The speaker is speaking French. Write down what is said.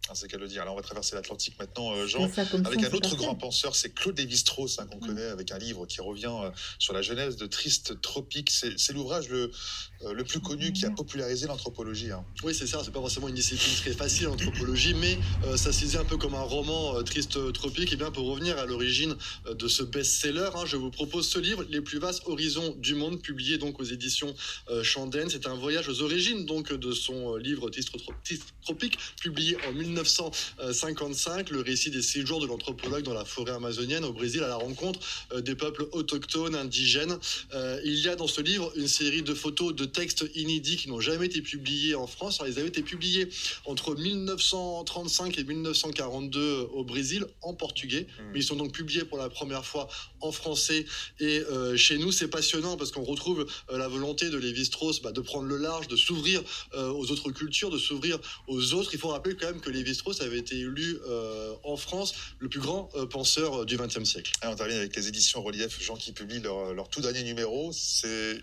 Ah, c'est qu'à le dire. Alors, on va traverser l'Atlantique maintenant, C'est Jean, ça, comme ça, avec on un sait autre par cœur. grand penseur, c'est Claude Lévi-Strauss, qu'on Mmh. connaît, avec un livre qui revient sur la genèse de Triste Tropique. C'est l'ouvrage le plus connu qui a popularisé l'anthropologie. Oui, c'est ça, c'est pas forcément une discipline très facile, l'anthropologie, mais ça se lisait un peu comme un roman triste tropique. Et bien, pour revenir à l'origine de ce best-seller, je vous propose ce livre, Les plus vastes horizons du monde, publié donc aux éditions Chandenne. C'est un voyage aux origines donc de son livre Triste tropique, publié en 1955, le récit des séjours de l'anthropologue dans la forêt amazonienne au Brésil à la rencontre des peuples autochtones, indigènes. Il y a dans ce livre une série de photos, de textes inédits qui n'ont jamais été publiés en France. Alors, ils avaient été publiés entre 1935 et 1942 au Brésil en portugais, mais ils sont donc publiés pour la première fois en français et chez nous. C'est passionnant parce qu'on retrouve la volonté de Lévi-Strauss de prendre le large, de s'ouvrir aux autres cultures, de s'ouvrir aux autres. Il faut rappeler quand même que Lévi-Strauss avait été élu en France le plus grand penseur du XXe siècle. On termine avec les éditions Relief, Jean, qui publient leur tout dernier numéro. C'est